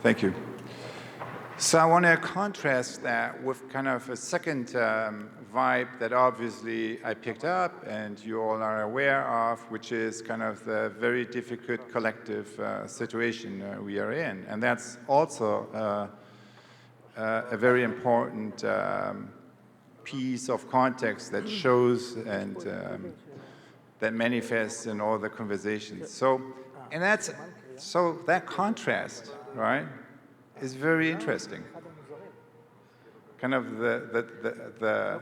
Thank you. So I want to contrast that with kind of a second vibe that obviously I picked up and you all are aware of, which is kind of the very difficult collective situation we are in. And that's also a very important piece of context that shows and that manifests in all the conversations. So that contrast, right, is very interesting. Kind of the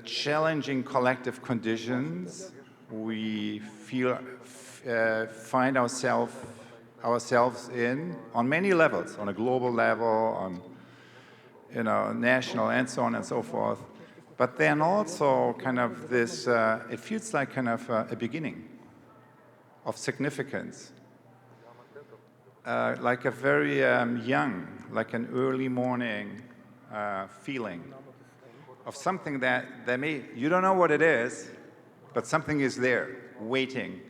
challenging collective conditions we find ourselves in on many levels, on a global level, on national and so on and so forth. But then also kind of this, it feels like kind of a beginning of significance. Like a very young, like an early morning feeling of something that you don't know what it is, but something is there, waiting.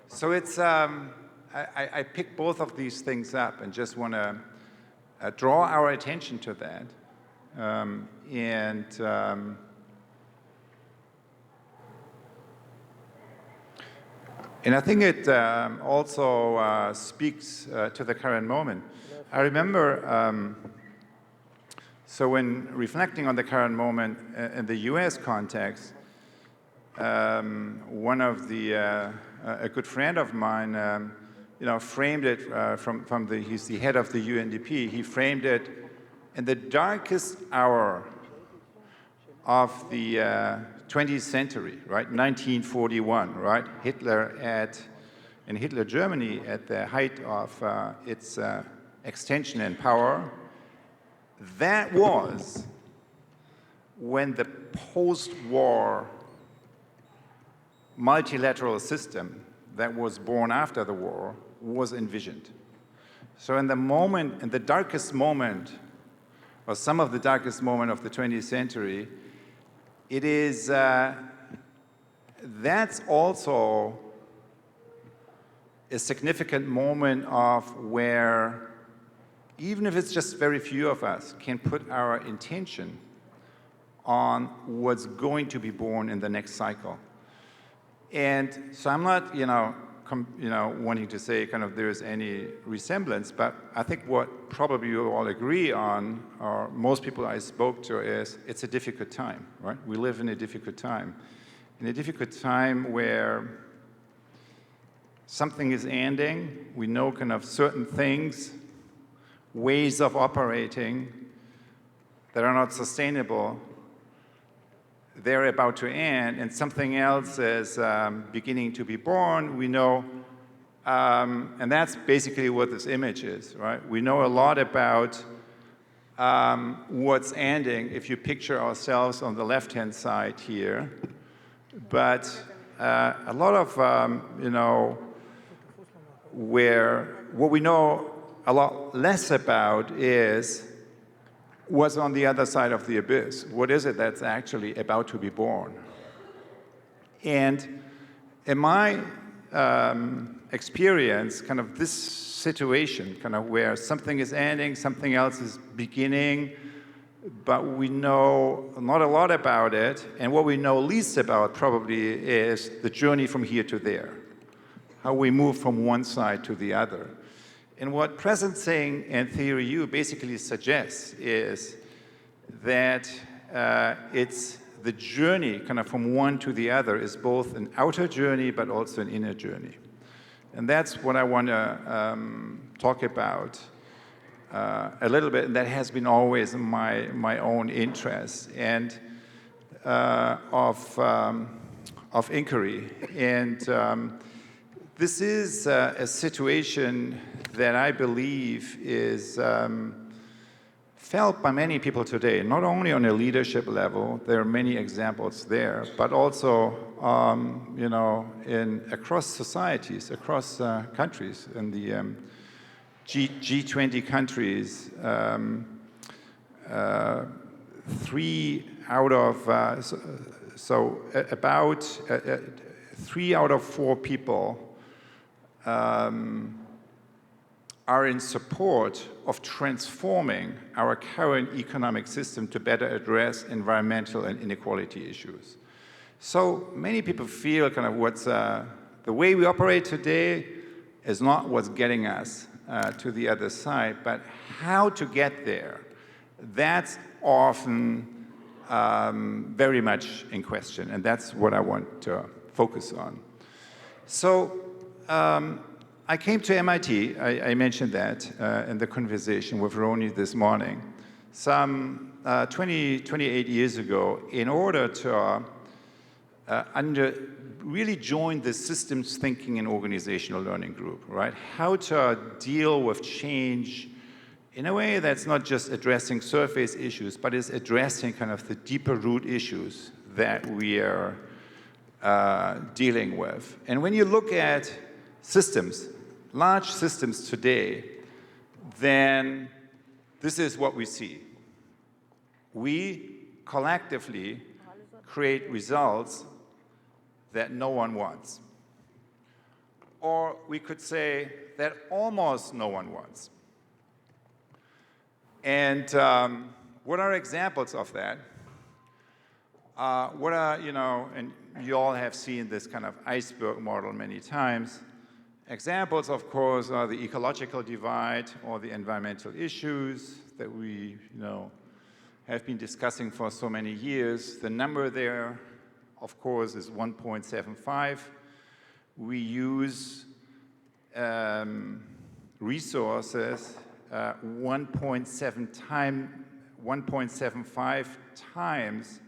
So it's, I pick both of these things up and just want to draw our attention to that. And I think it also speaks to the current moment. I remember, so when reflecting on the current moment in the US context, one of a good friend of mine, framed it he's the head of the UNDP, he framed it in the darkest hour of the 20th century, right? 1941, right? In Hitler Germany, at the height of its extension and power, that was when the post-war multilateral system that was born after the war was envisioned. So in the darkest moment, or some of the darkest moment of the 20th century, it is, that's also a significant moment of where, even if it's just very few of us, can put our intention on what's going to be born in the next cycle. And so I'm not, wanting to say kind of there's any resemblance, but I think what probably you all agree on, or most people I spoke to, is it's a difficult time, right? We live in a difficult time. In a difficult time where something is ending, we know kind of certain things, ways of operating that are not sustainable, they're about to end, and something else is beginning to be born. We know, and that's basically what this image is, right? We know a lot about what's ending if you picture ourselves on the left-hand side here, but a lot of, what we know a lot less about is what's on the other side of the abyss. What is it that's actually about to be born? And in my experience, kind of this situation, kind of where something is ending, something else is beginning, but we know not a lot about it, and what we know least about probably is the journey from here to there, how we move from one side to the other. And what presencing and theory U basically suggests is that it's the journey kind of from one to the other is both an outer journey but also an inner journey. And that's what I want to talk about a little bit, and that has been always my own interest and of inquiry. And this is a situation that I believe is felt by many people today, not only on a leadership level, there are many examples there, but also, across societies, across countries, in the G20 countries, 3 out of, about 3 out of 4 people are in support of transforming our current economic system to better address environmental and inequality issues. So many people feel kind of what's the way we operate today is not what's getting us to the other side, but how to get there. That's often very much in question, and that's what I want to focus on. So I came to MIT, I mentioned that in the conversation with Roni this morning, some 28 years ago, in order to really join the systems thinking and organizational learning group, right? How to deal with change in a way that's not just addressing surface issues, but is addressing kind of the deeper root issues that we are dealing with. And when you look at systems, large systems today, then this is what we see. We collectively create results that no one wants. Or we could say that almost no one wants. And what are examples of that? What are, and you all have seen this kind of iceberg model many times. Examples, of course, are the ecological divide or the environmental issues that we, have been discussing for so many years. The number there, of course, is 1.75. We use resources 1.75 times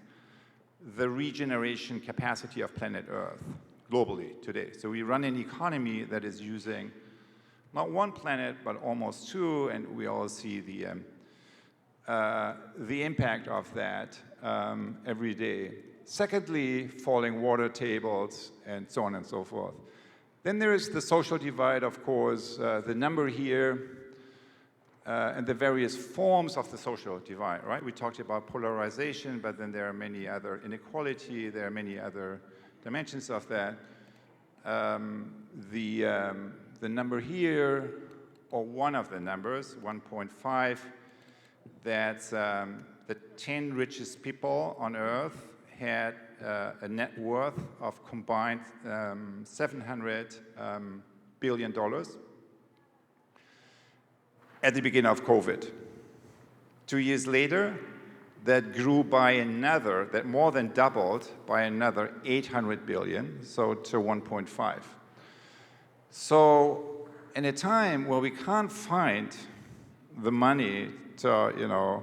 the regeneration capacity of planet Earth globally today. So we run an economy that is using not one planet, but almost two, and we all see the impact of that every day. Secondly, falling water tables, and so on and so forth. Then there is the social divide, of course, the number here, and the various forms of the social divide, right? We talked about polarization, but then there are many other inequality, there are many other dimensions of that. The number here, or one of the numbers, 1.5, that's the 10 richest people on Earth had a net worth of combined $700 billion at the beginning of COVID. 2 years later, that grew by another, that more than doubled by another 800 billion, so to 1.5. So in a time where we can't find the money to,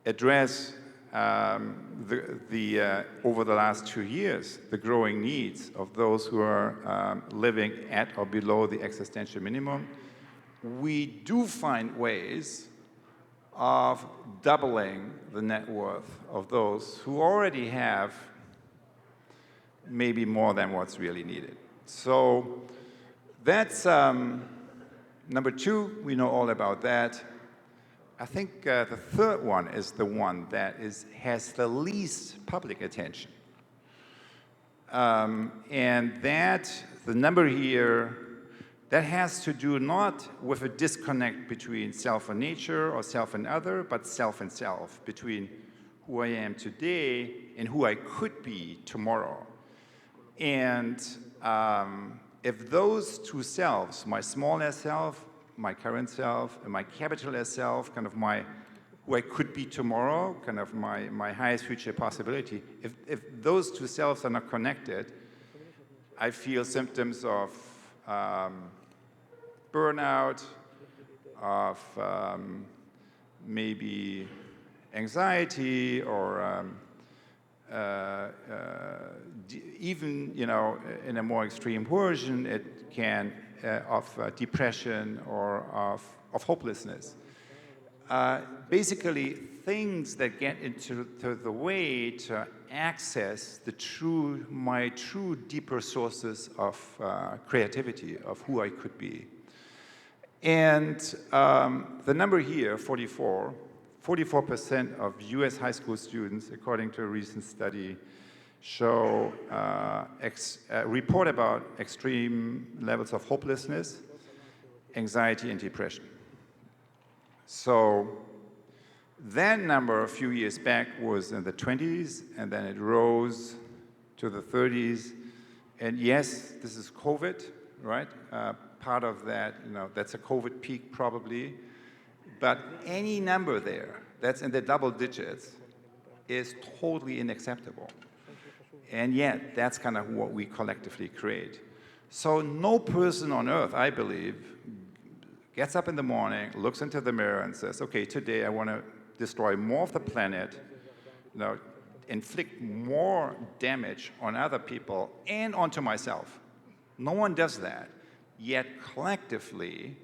address over the last 2 years, the growing needs of those who are living at or below the existential minimum, we do find ways of doubling the net worth of those who already have maybe more than what's really needed. So that's number two. We know all about that. I think the third one is the one that has the least public attention. And that, the number here, that has to do not with a disconnect between self and nature or self and other, but self and self, between who I am today and who I could be tomorrow. And if those two selves, my small s self, my current self, and my capital S self, kind of who I could be tomorrow, kind of my highest future possibility, if those two selves are not connected, I feel symptoms of burnout, of maybe anxiety, or even, in a more extreme version, it can of depression or of hopelessness. Basically, things that get into the way to access my true deeper sources of creativity, of who I could be. And the number here, 44% of US high school students, according to a recent study, report about extreme levels of hopelessness. anxiety and depression. So that number a few years back was in the 20s, and then it rose to the 30s. And yes, this is COVID, right? Part of that, that's a COVID peak probably. But any number there that's in the double digits is totally unacceptable. And yet, that's kind of what we collectively create. So no person on earth, I believe, gets up in the morning, looks into the mirror and says, okay, today I want to destroy more of the planet, inflict more damage on other people and onto myself. No one does that. Yet collectively,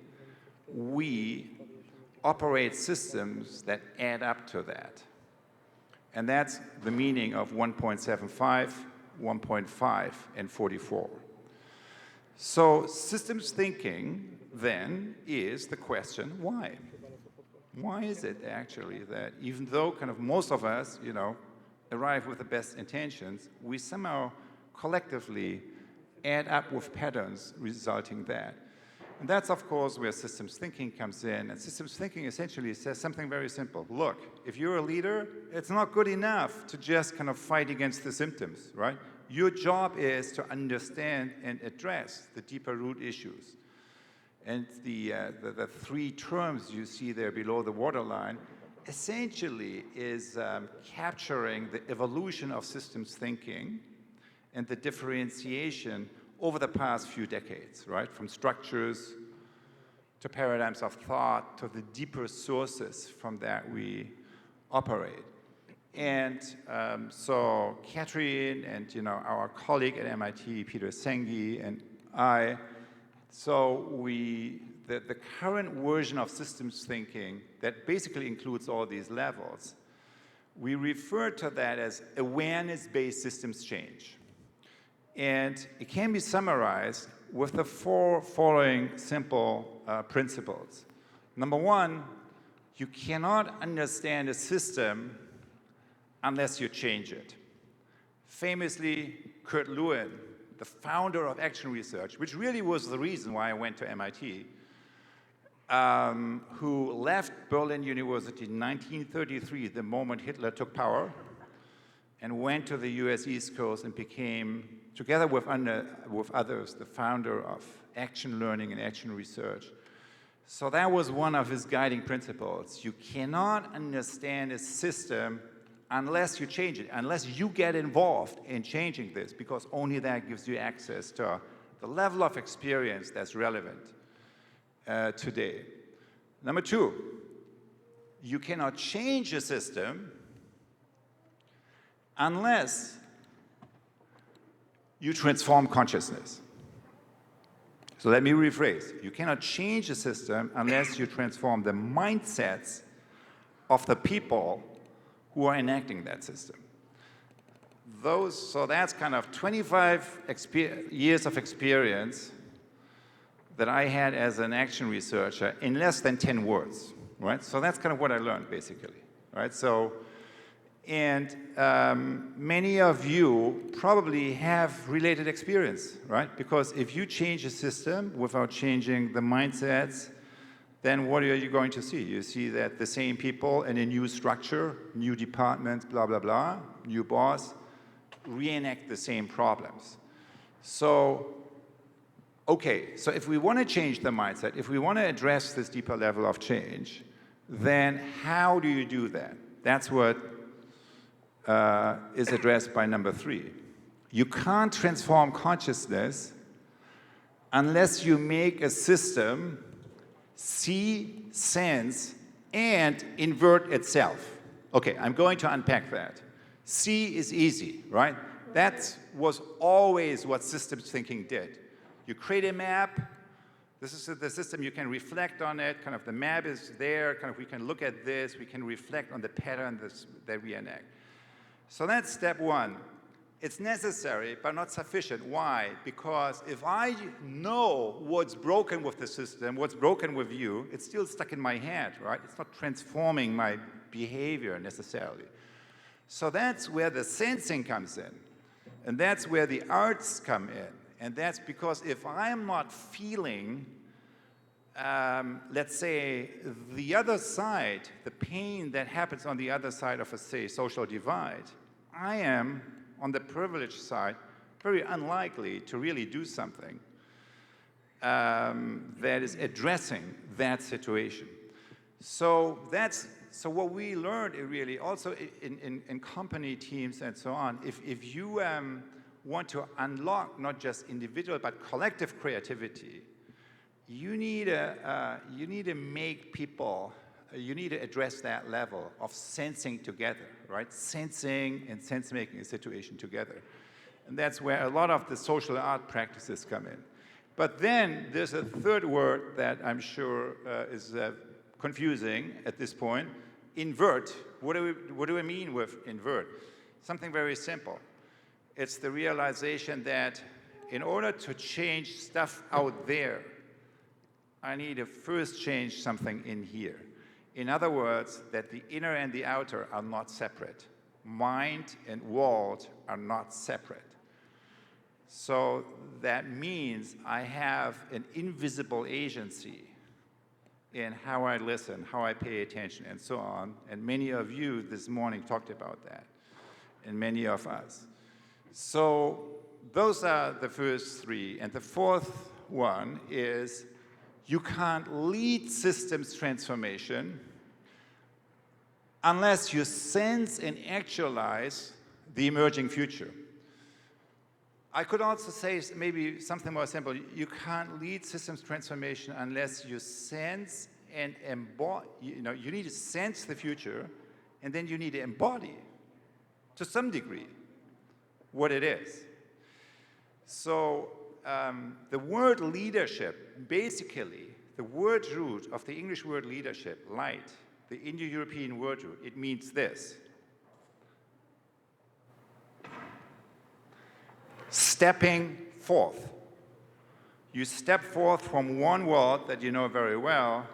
we operate systems that add up to that. And that's the meaning of 1.75, 1.5, and 44. So systems thinking, then, is the question, why? Why is it actually that even though kind of most of us, arrive with the best intentions, we somehow collectively add up with patterns resulting that? And that's, of course, where systems thinking comes in. And systems thinking essentially says something very simple. Look, if you're a leader, it's not good enough to just kind of fight against the symptoms, right? Your job is to understand and address the deeper root issues. And the three terms you see there below the waterline essentially is capturing the evolution of systems thinking and the differentiation over the past few decades, right? From structures to paradigms of thought to the deeper sources from that we operate. And so Catherine and our colleague at MIT, Peter Senge, and I, so the current version of systems thinking that basically includes all these levels, we refer to that as awareness-based systems change. And it can be summarized with the four following simple principles. Number one, you cannot understand a system unless you change it. Famously, Kurt Lewin, the founder of action research, which really was the reason why I went to MIT, who left Berlin University in 1933, the moment Hitler took power, and went to the US East Coast and became, together with others, the founder of action learning and action research. So that was one of his guiding principles. You cannot understand a system unless you change it, unless you get involved in changing this, because only that gives you access to the level of experience that's relevant today. Number two, you cannot change a system unless you transform consciousness. So let me rephrase. You cannot change a system unless you transform the mindsets of the people who are enacting that system. So that's kind of 25 years of experience that I had as an action researcher in less than 10 words, right? So that's kind of what I learned, basically, right? So, and many of you probably have related experience, right? Because if you change a system without changing the mindsets, then what are you going to see? You see that the same people in a new structure, new department, blah, blah, blah, new boss, reenact the same problems. So, okay, so if we want to change the mindset, if we want to address this deeper level of change, then how do you do that? That's what is addressed by number 3. You can't transform consciousness unless you make a system see, sense, and invert itself. Okay, I'm going to unpack that. See is easy, right? That was always what systems thinking did. You create a map. This is the system. You can reflect on it. Kind of the map is there. Kind of we can look at this. We can reflect on the pattern that we enact. So that's step 1. It's necessary, but not sufficient. Why? Because if I know what's broken with the system, what's broken with you, it's still stuck in my head, right? It's not transforming my behavior necessarily. So that's where the sensing comes in. And that's where the arts come in. And that's because if I'm not feeling let's say, the other side, the pain that happens on the other side of a, say, social divide, I am, on the privileged side, very unlikely to really do something that is addressing that situation. So what we learned really also in company teams and so on, if you want to unlock not just individual but collective creativity, you need to make people, you need to address that level of sensing together, right? Sensing and sense-making a situation together. And that's where a lot of the social art practices come in. But then there's a third word that I'm sure is confusing at this point, invert. What do we mean with invert? Something very simple. It's the realization that in order to change stuff out there, I need to first change something in here. In other words, that the inner and the outer are not separate. Mind and world are not separate. So that means I have an invisible agency in how I listen, how I pay attention, and so on. And many of you this morning talked about that, and many of us. So those are the first three. And the fourth one is you can't lead systems transformation unless you sense and actualize the emerging future. I could also say maybe something more simple. You can't lead systems transformation unless you sense and embody. You need to sense the future, and then you need to embody, to some degree, what it is. So the word leadership, basically, the word root of the English word leadership, light, the Indo-European word root, it means this. Stepping forth. You step forth from one world that you know very well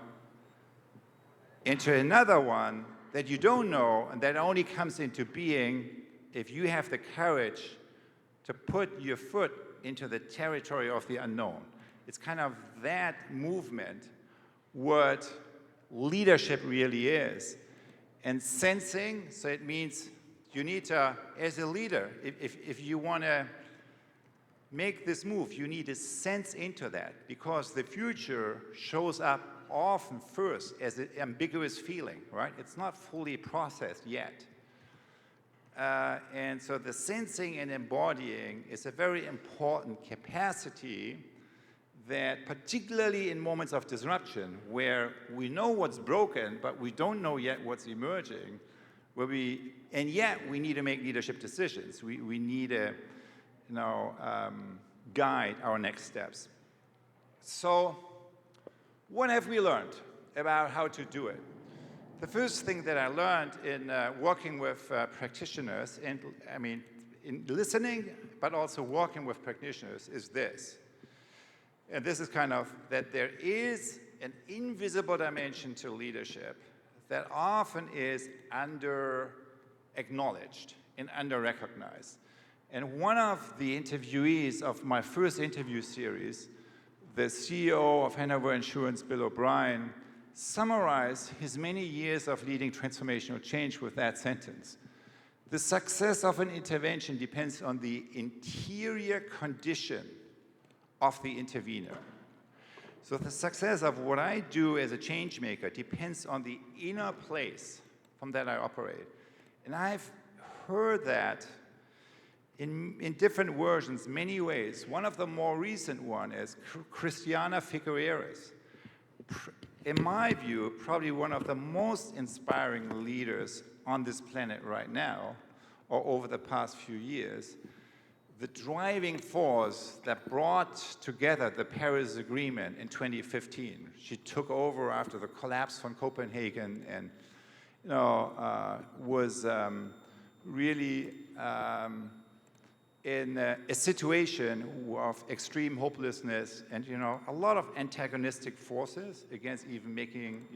into another one that you don't know and that only comes into being if you have the courage to put your foot into the territory of the unknown. It's kind of that movement what leadership really is. And sensing, so it means you need to, as a leader, if you want to make this move, you need to sense into that because the future shows up often first as an ambiguous feeling, right? It's not fully processed yet. And so the sensing and embodying is a very important capacity that particularly in moments of disruption where we know what's broken, but we don't know yet what's emerging, and yet we need to make leadership decisions. We need to guide our next steps. So what have we learned about how to do it? The first thing that I learned in working with practitioners, and I mean, in listening, but also working with practitioners is this. And this is kind of that there is an invisible dimension to leadership that often is under-acknowledged and under-recognized. And one of the interviewees of my first interview series, the CEO of Hanover Insurance, Bill O'Brien, summarized his many years of leading transformational change with that sentence. The success of an intervention depends on the interior condition of the intervener. So the success of what I do as a change maker depends on the inner place from that I operate. And I've heard that in different versions, many ways. One of the more recent one is Christiana Figueres. In my view, probably one of the most inspiring leaders on this planet right now, or over the past few years, the driving force that brought together the Paris Agreement in 2015. She took over after the collapse from Copenhagen and was really in a situation of extreme hopelessness and a lot of antagonistic forces against even making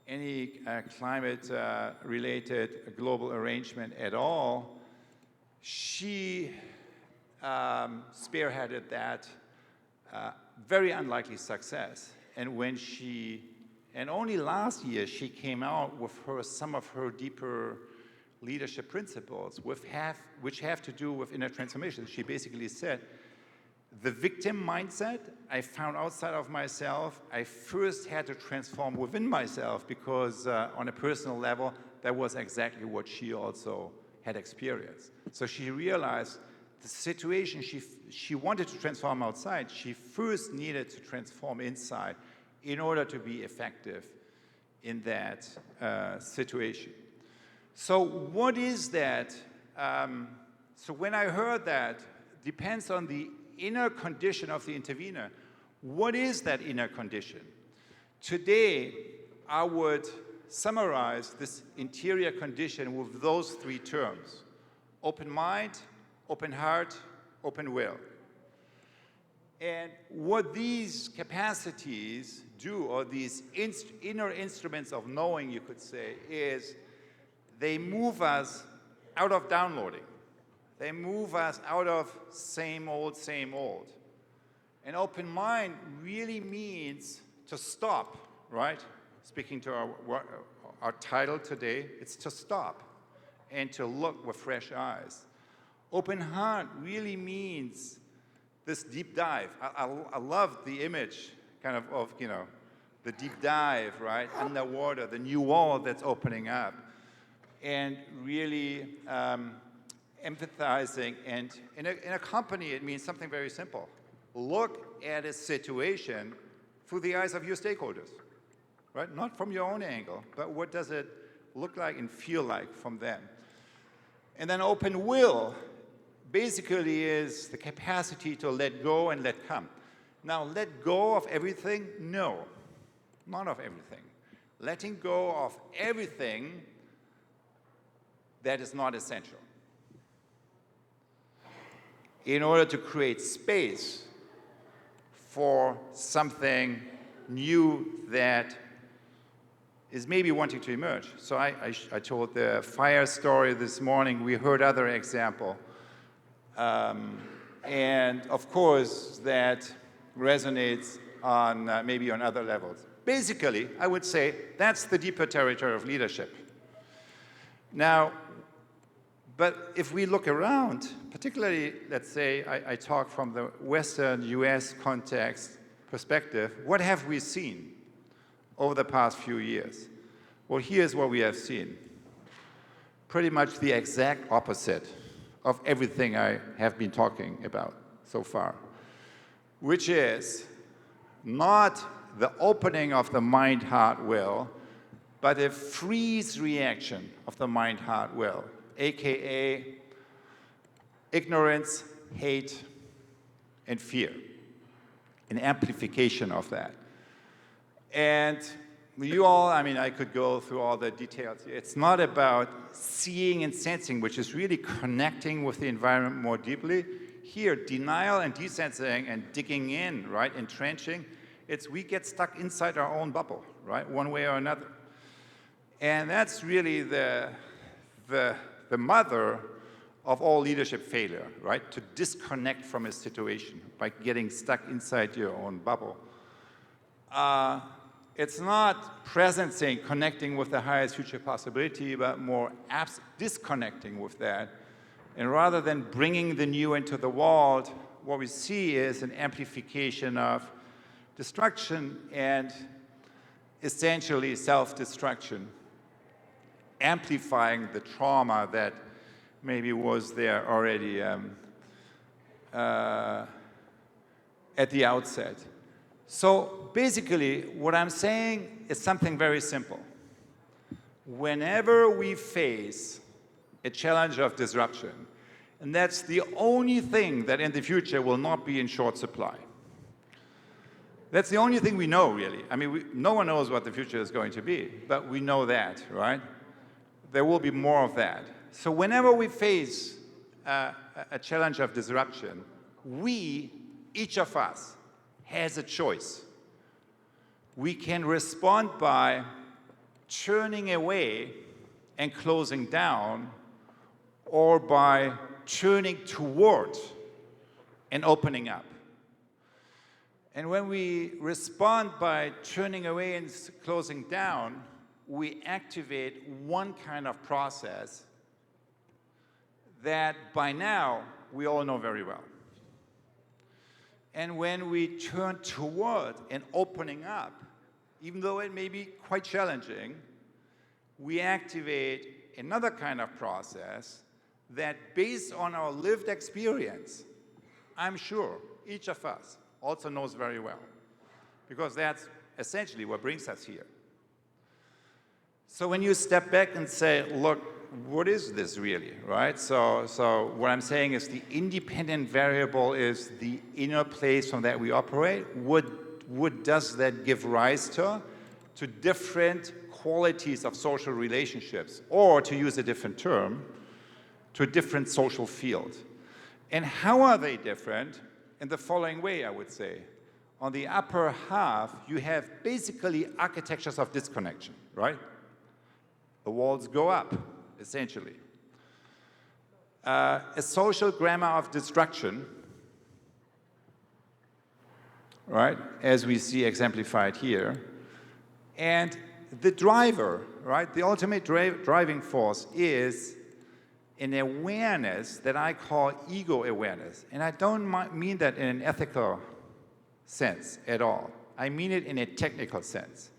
any climate-related global arrangement at all. She spearheaded that very unlikely success. And only last year she came out with some of her deeper leadership principles, which have to do with inner transformation. She basically said, the victim mindset I found outside of myself, I first had to transform within myself, because on a personal level, that was exactly what she also had experienced. So she realized the situation she wanted to transform outside, she first needed to transform inside in order to be effective in that situation. So what is that? So when I heard that, depends on the inner condition of the intervener. What is that inner condition? Today, I would summarize this interior condition with those three terms: open mind, open heart, open will. And what these capacities do, or these inner instruments of knowing, you could say, is they move us out of downloading. They move us out of same old, same old. An open mind really means to stop, right? Speaking to our title today, it's to stop and to look with fresh eyes. Open heart really means this deep dive. I love the image kind of the deep dive, right? Underwater, the new world that's opening up. And really empathizing. And in a company, it means something very simple. Look at a situation through the eyes of your stakeholders, right? Not from your own angle, but what does it look like and feel like from them? And then open will basically is the capacity to let go and let come. Now, let go of everything? No, not of everything. Letting go of everything that is not essential, in order to create space for something new that is maybe wanting to emerge. So I told the fire story this morning. We heard other example. And of course, that resonates on maybe on other levels. Basically, I would say that's the deeper territory of leadership. Now, but if we look around, particularly, let's say, I talk from the Western US context perspective, what have we seen over the past few years? Well, here's what we have seen. Pretty much the exact opposite of everything I have been talking about so far, which is not the opening of the mind, heart, will, but a freeze reaction of the mind, heart, will, aka ignorance, hate, and fear, an amplification of that. And you all, I mean, I could go through all the details. It's not about seeing and sensing, which is really connecting with the environment more deeply. Here, denial and desensing and digging in, right, entrenching, it's we get stuck inside our own bubble, right, one way or another. And that's really the mother of all leadership failure, right, to disconnect from a situation by getting stuck inside your own bubble. It's not presencing, connecting with the highest future possibility, but more disconnecting with that. And rather than bringing the new into the world, what we see is an amplification of destruction and essentially self-destruction, amplifying the trauma that maybe was there already at the outset. So basically, what I'm saying is something very simple. Whenever we face a challenge of disruption, and that's the only thing that in the future will not be in short supply. That's the only thing we know, really. I mean, no one knows what the future is going to be, but we know that, right? There will be more of that. So whenever we face a challenge of disruption, each of us, has a choice. We can respond by turning away and closing down, or by turning toward and opening up. And when we respond by turning away and closing down, we activate one kind of process that by now we all know very well. And when we turn toward and opening up, even though it may be quite challenging, we activate another kind of process that, based on our lived experience, I'm sure each of us also knows very well, because that's essentially what brings us here. So when you step back and say, look, what is this really, right? So what I'm saying is the independent variable is the inner place from that we operate. What does that give rise to? To different qualities of social relationships, or to use a different term, to a different social field. And how are they different? In the following way, I would say. On the upper half, you have basically architectures of disconnection, right? The walls go up, essentially. A social grammar of destruction, right, as we see exemplified here. And the driver, right, the ultimate driving force is an awareness that I call ego awareness. And I don't mean that in an ethical sense at all. I mean it in a technical sense.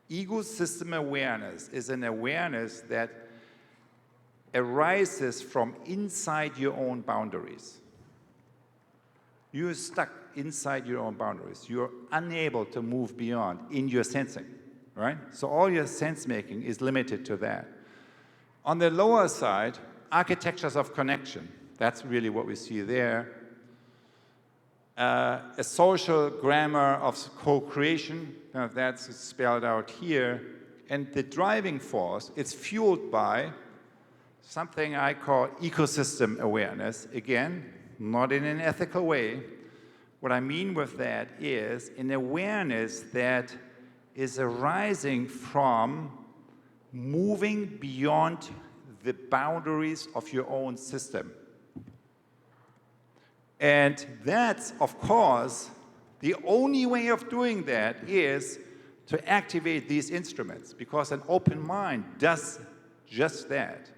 Ego system awareness is an awareness that arises from inside your own boundaries. You're stuck inside your own boundaries. You're unable to move beyond in your sensing, right? So all your sense making is limited to that. On the lower side, architectures of connection. That's really what we see there. A social grammar of co-creation, that's spelled out here. And the driving force, it's fueled by something I call ecosystem awareness. Again, not in an ethical way. What I mean with that is an awareness that is arising from moving beyond the boundaries of your own system. And that's, of course, the only way of doing that is to activate these instruments, because an open mind does just that.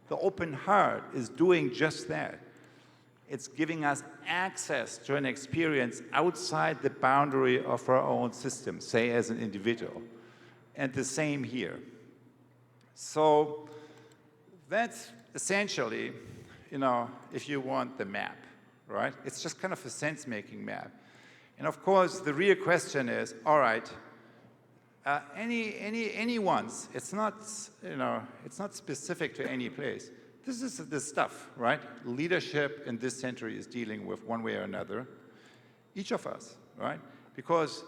The open heart is doing just that. It's giving us access to an experience outside the boundary of our own system, say as an individual. And the same here. So that's essentially, if you want, the map, right? It's just kind of a sense-making map. And of course, the real question is, all right, anyone's, it's not specific to any place. This is the stuff, right? Leadership in this century is dealing with one way or another. Each of us, right? Because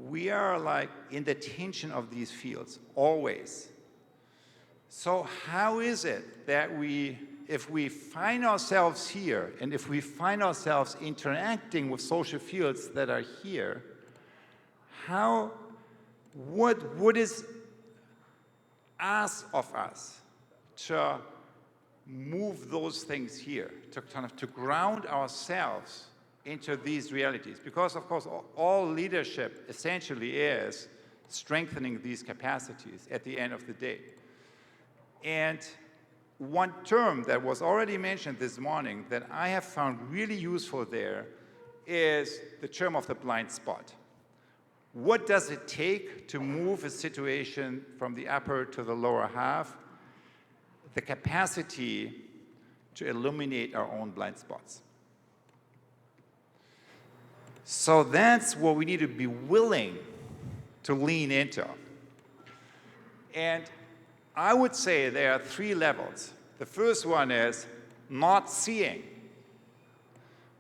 we are like in the tension of these fields, always. So how is it that if we find ourselves here, and if we find ourselves interacting with social fields that are here, what is asked of us to move those things here, to ground ourselves into these realities? Because, of course, all leadership essentially is strengthening these capacities at the end of the day. And one term that was already mentioned this morning that I have found really useful there is the term of the blind spot. What does it take to move a situation from the upper to the lower half? The capacity to illuminate our own blind spots. So that's what we need to be willing to lean into. And I would say there are three levels. The first one is not seeing,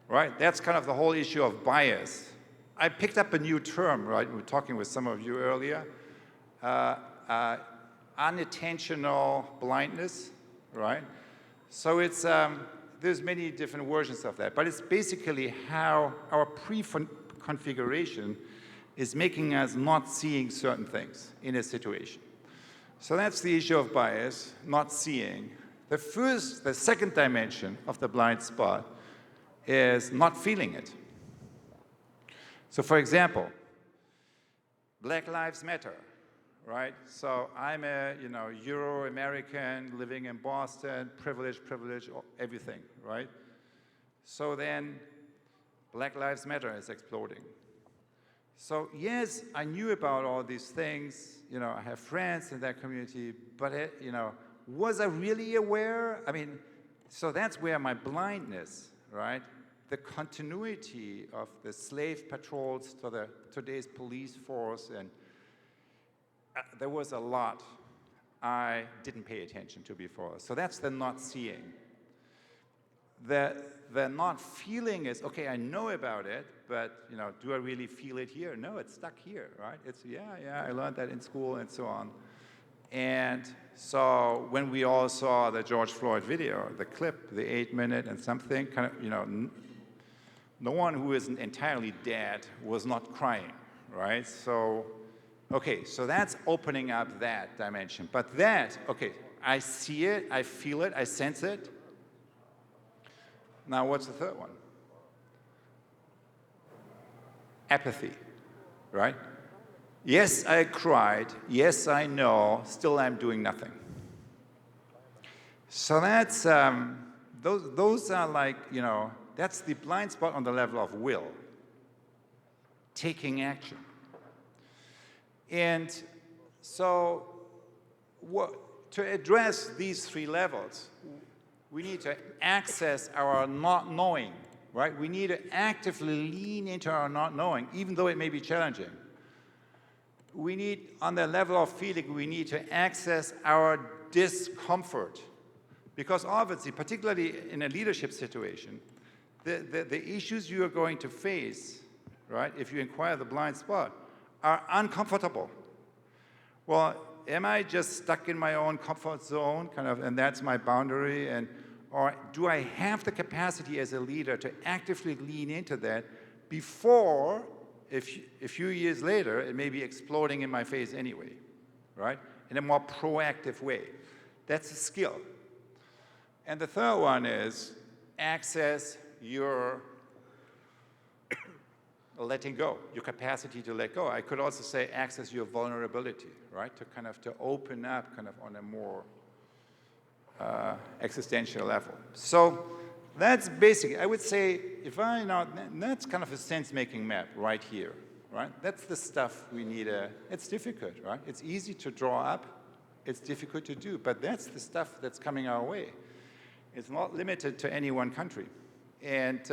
right? That's kind of the whole issue of bias. I picked up a new term, right? We were talking with some of you earlier. Unintentional blindness, right? So it's, there's many different versions of that, but it's basically how our pre-configuration is making us not seeing certain things in a situation. So that's the issue of bias, not seeing. The second dimension of the blind spot is not feeling it. So for example, Black Lives Matter, right? So I'm a Euro-American living in Boston, privilege, everything, right? So then Black Lives Matter is exploding. So yes, I knew about all these things, I have friends in that community, but was I really aware? I mean, so that's where my blindness, right? The continuity of the slave patrols to today's police force, and there was a lot I didn't pay attention to before. So that's the not seeing. The not feeling is, okay, I know about it, but do I really feel it here? No, it's stuck here, right? It's, yeah, I learned that in school and so on. And so when we all saw the George Floyd video, the clip, the 8-minute and something, kind of, no one who isn't entirely dead was not crying, right? So, okay, so that's opening up that dimension. But that, okay, I see it, I feel it, I sense it. Now, what's the third one? Apathy, right? Yes, I cried. Yes, I know. Still, I'm doing nothing. So that's, those are like, that's the blind spot on the level of will, taking action. And so to address these three levels, we need to access our not knowing, right? We need to actively lean into our not knowing, even though it may be challenging. We need, on the level of feeling, we need to access our discomfort. Because obviously, particularly in a leadership situation, the issues you are going to face, right, if you inquire the blind spot, are uncomfortable. Well, am I just stuck in my own comfort zone, kind of, and that's my boundary, or do I have the capacity as a leader to actively lean into that before, a few years later, it may be exploding in my face anyway, right? In a more proactive way. That's a skill. And the third one is access your letting go, your capacity to let go. I could also say access your vulnerability, right? To open up kind of on a more existential level. So that's basically, I would say, that's kind of a sense-making map right here, right? That's the stuff we need. It's difficult, right? It's easy to draw up. It's difficult to do, but that's the stuff that's coming our way. It's not limited to any one country. And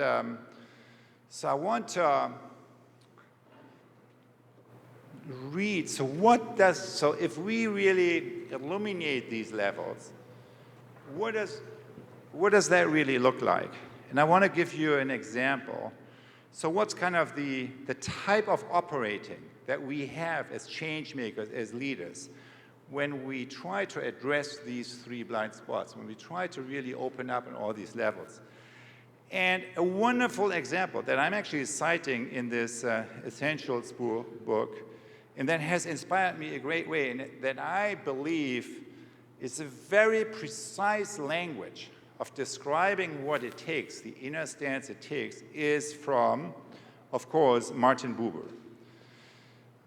so I want to read, so if we really illuminate these levels, what does that really look like? And I want to give you an example. So what's kind of the type of operating that we have as change makers, as leaders, when we try to address these three blind spots, when we try to really open up on all these levels? And a wonderful example that I'm actually citing in this Essentials book, and that has inspired me a great way, and that I believe is a very precise language of describing what it takes, the inner stance it takes, is from, of course, Martin Buber.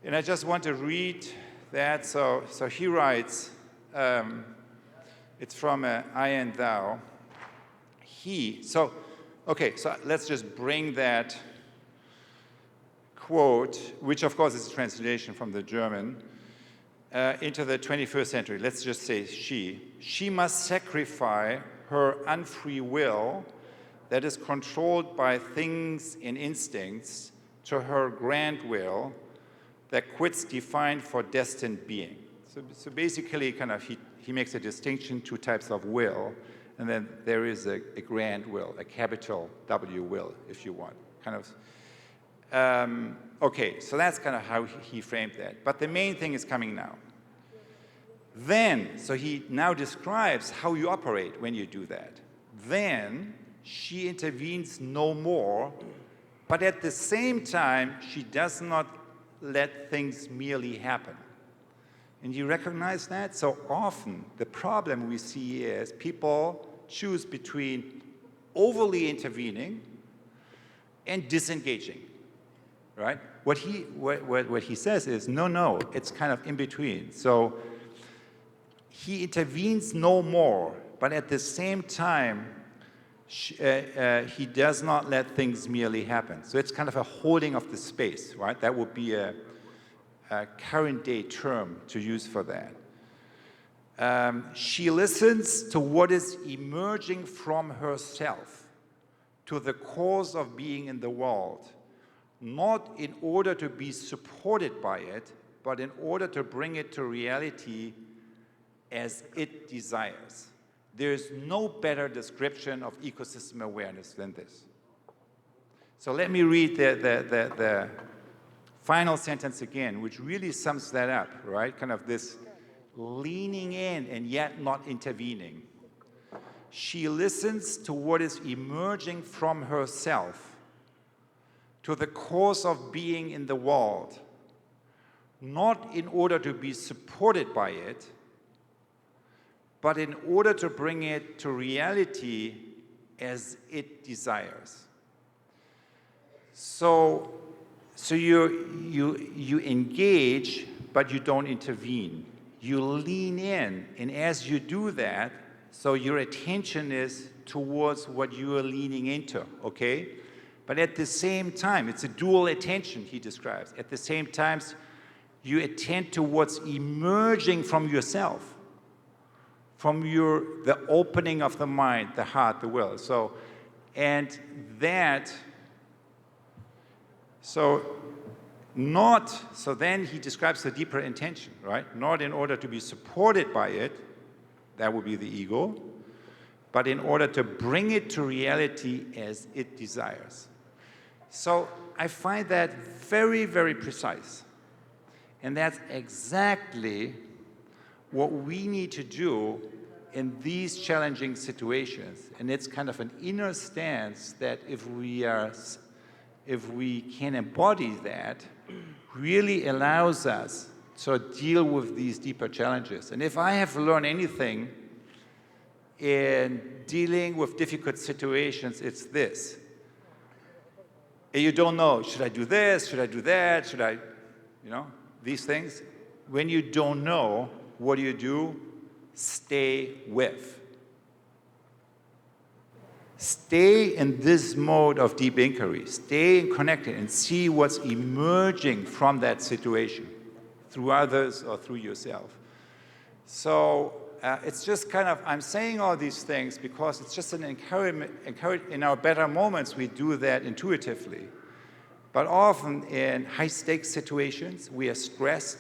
And I just want to read that. So he writes, it's from I and Thou. So let's just bring that quote, which of course is a translation from the German, into the 21st century. Let's just say she must sacrifice her unfree will that is controlled by things and instincts to her grand will that quits defined for destined being. So basically, kind of, he makes a distinction, two types of will, and then there is a grand will, a capital W will, if you want, kind of. Okay, so that's kind of how he framed that. But the main thing is coming now. Then, so he now describes how you operate when you do that. Then she intervenes no more, but at the same time, she does not let things merely happen. And you recognize that? So often, the problem we see is people choose between overly intervening and disengaging. right? What he says is, no, it's kind of in between. So he intervenes no more, but at the same time, he does not let things merely happen. So it's kind of a holding of the space, right? That would be a current day term to use for that. She listens to what is emerging from herself, to the cause of being in the world, not in order to be supported by it, but in order to bring it to reality as it desires. There's no better description of ecosystem awareness than this. So let me read the final sentence again, which really sums that up, right? Kind of this leaning in and yet not intervening. She listens to what is emerging from herself, to the cause of being in the world, not in order to be supported by it, but in order to bring it to reality as it desires. So you engage, but you don't intervene. You lean in, and as you do that, so your attention is towards what you are leaning into, okay? But at the same time, it's a dual attention, he describes. At the same time, you attend to what's emerging from yourself, from the opening of the mind, the heart, the will. So then he describes the deeper intention, right? Not in order to be supported by it, that would be the ego, but in order to bring it to reality as it desires. So I find that very, very precise. And that's exactly what we need to do in these challenging situations. And it's kind of an inner stance that if we can embody that, really allows us to deal with these deeper challenges. And if I have learned anything in dealing with difficult situations, it's this. You don't know, should I do this? Should I do that? Should I, these things? When you don't know, what do? Stay with. Stay in this mode of deep inquiry. Stay connected and see what's emerging from that situation through others or through yourself. So it's just kind of, I'm saying all these things because it's just an encouragement. In our better moments, we do that intuitively. But often in high-stakes situations, we are stressed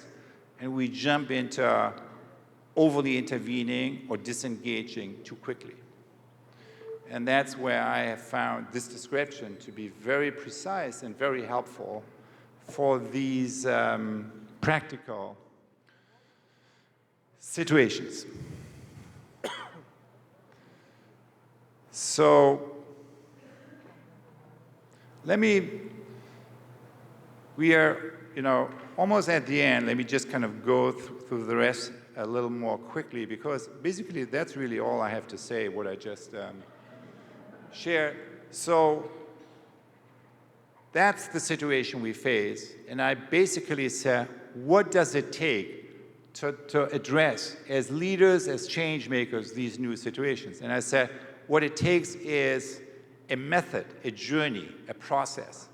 and we jump into overly intervening or disengaging too quickly. And that's where I have found this description to be very precise and very helpful for these practical situations. So we are, almost at the end. Let me just kind of go through the rest a little more quickly, because basically that's really all I have to say, what I just shared. So that's the situation we face. And I basically said, what does it take to address, as leaders, as change makers, these new situations? And I said, what it takes is a method, a journey, a process.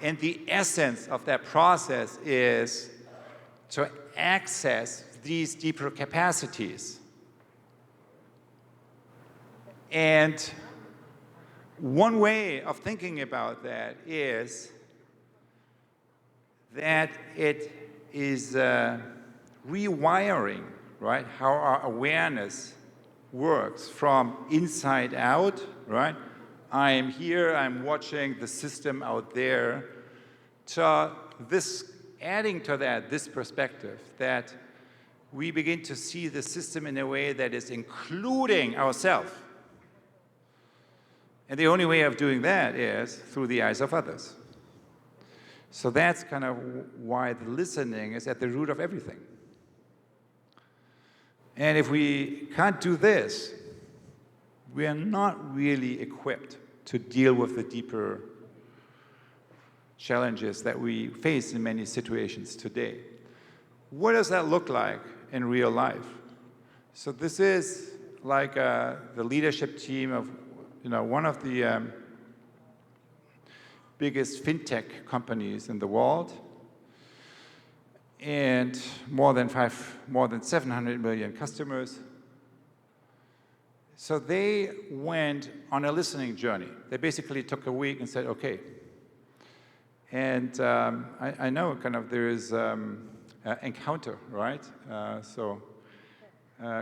And the essence of that process is to access these deeper capacities. And one way of thinking about that is that it is rewiring, right, how our awareness works from inside out, right? I am here, I'm watching the system out there, to this, adding to that, this perspective, that we begin to see the system in a way that is including ourselves. And the only way of doing that is through the eyes of others. So that's kind of why the listening is at the root of everything. And if we can't do this, we are not really equipped to deal with the deeper challenges that we face in many situations today. What does that look like in real life? So this is like the leadership team of one of the biggest fintech companies in the world, and more than 700 million customers. So they went on a listening journey. They basically took a week and said, okay. And I know kind of there is encounter, right?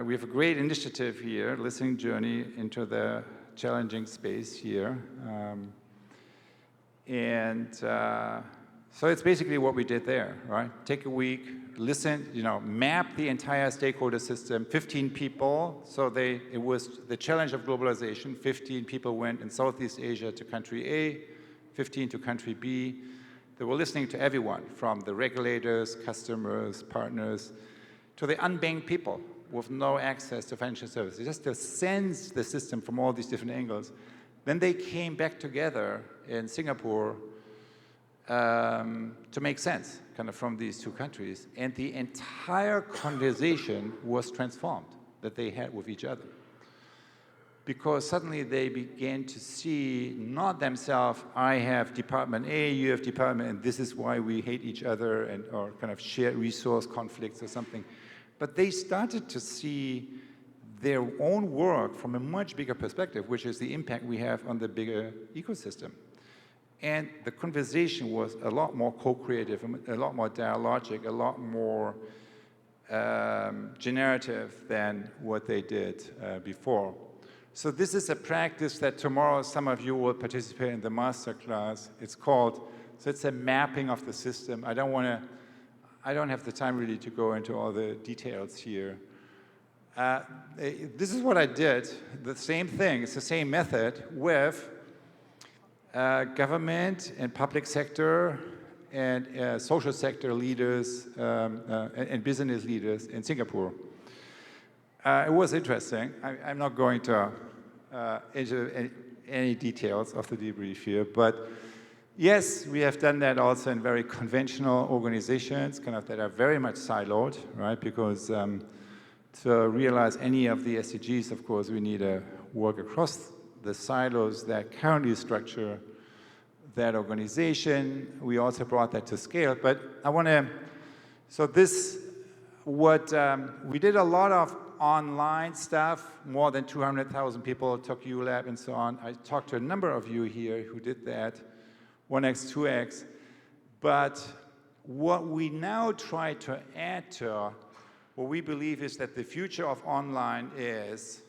We have a great initiative here, listening journey into the challenging space here. So it's basically what we did there, right? Take a week, listen, map the entire stakeholder system, 15 people. So it was the challenge of globalization. 15 people went in Southeast Asia to country A, 15 to country B. They were listening to everyone, from the regulators, customers, partners, to the unbanked people with no access to financial services, just to sense the system from all these different angles. Then they came back together in Singapore to make sense kind of from these two countries. And the entire conversation was transformed that they had with each other. Because suddenly they began to see not themselves, I have department A, you have department, and this is why we hate each other, or kind of shared resource conflicts or something. But they started to see their own work from a much bigger perspective, which is the impact we have on the bigger ecosystem. And the conversation was a lot more co-creative, a lot more dialogic, a lot more generative than what they did before. So this is a practice that tomorrow some of you will participate in the masterclass. It's a mapping of the system. I don't have the time really to go into all the details here. This is what I did, the same thing, it's the same method with government and public sector and social sector leaders and business leaders in Singapore. It was interesting. I'm not going to into any details of the debrief here, but yes, we have done that also in very conventional organizations, kind of that are very much siloed, right? Because to realize any of the SDGs, of course, we need to work across the silos that currently structure that organization. We also brought that to scale, but we did a lot of online stuff. More than 200,000 people took ULab and so on. I talked to a number of you here who did that, 1x, 2x. But what we now try to add to what we believe is that the future of online is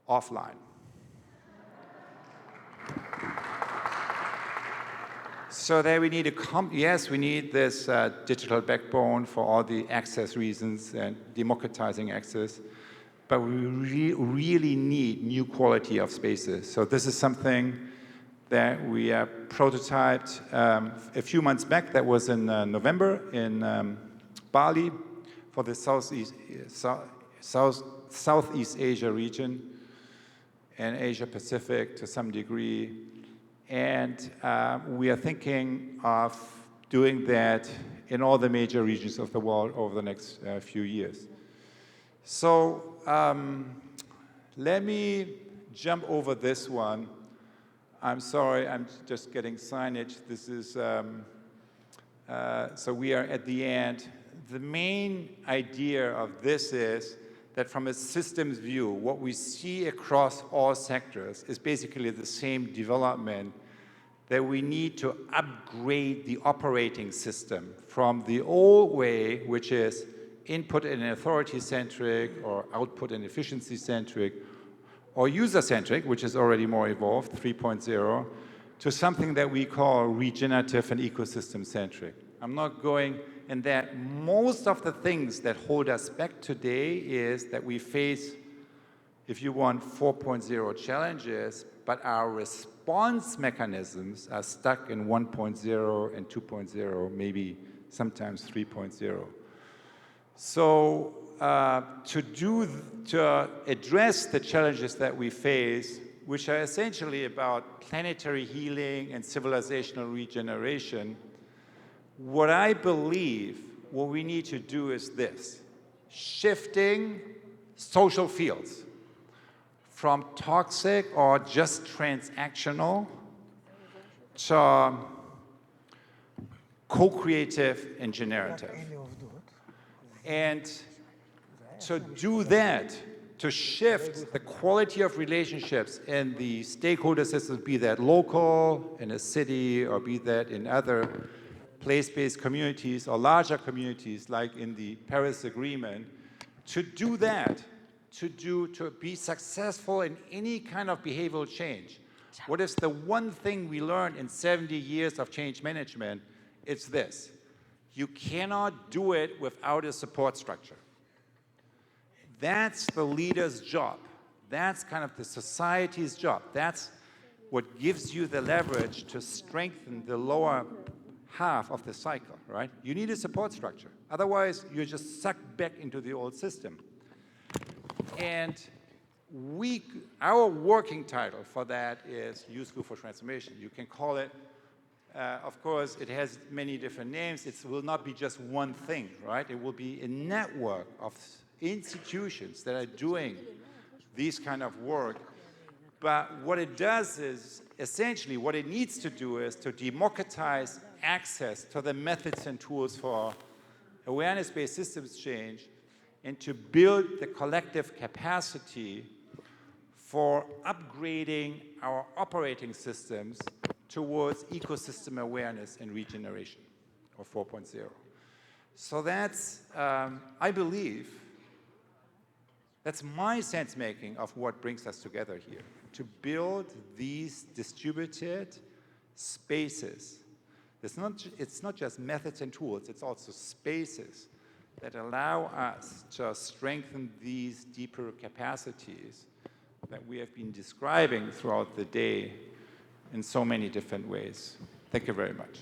offline. So there we need we need this digital backbone for all the access reasons and democratizing access, but we really need new quality of spaces. So this is something that we prototyped a few months back. That was in November in Bali for the Southeast Asia region and Asia Pacific to some degree. And we are thinking of doing that in all the major regions of the world over the next few years. So let me jump over this one. I'm sorry, I'm just getting signage. This is, so we are at the end. The main idea of this is that from a systems view, what we see across all sectors is basically the same development, that we need to upgrade the operating system from the old way, which is input and authority-centric or output and efficiency-centric, or user-centric, which is already more evolved, 3.0, to something that we call regenerative and ecosystem-centric. I'm not going in that. Most of the things that hold us back today is that we face, if you want, 4.0 challenges, but our response mechanisms are stuck in 1.0 and 2.0, maybe sometimes 3.0. So to address the challenges that we face, which are essentially about planetary healing and civilizational regeneration, what I believe what we need to do is this: shifting social fields from toxic or just transactional to co-creative and generative. And to do that, to shift the quality of relationships in the stakeholder systems, be that local, in a city, or be that in other place-based communities or larger communities like in the Paris Agreement, to do that, to be successful in any kind of behavioral change, what is the one thing we learned in 70 years of change management? It's this: you cannot do it without a support structure. That's the leader's job. That's kind of the society's job. That's what gives you the leverage to strengthen the lower half of the cycle, right? You need a support structure. Otherwise, you're just sucked back into the old system. And our working title for that is Youth School for Transformation. You can call it, of course, it has many different names. It will not be just one thing, right? It will be a network of institutions that are doing these kind of work. But what it does is, essentially, what it needs to do is to democratize access to the methods and tools for awareness-based systems change and to build the collective capacity for upgrading our operating systems towards ecosystem awareness and regeneration, or 4.0. So that's, I believe, that's my sense-making of what brings us together here, to build these distributed spaces. It's not just methods and tools, it's also spaces that allow us to strengthen these deeper capacities that we have been describing throughout the day in so many different ways. Thank you very much.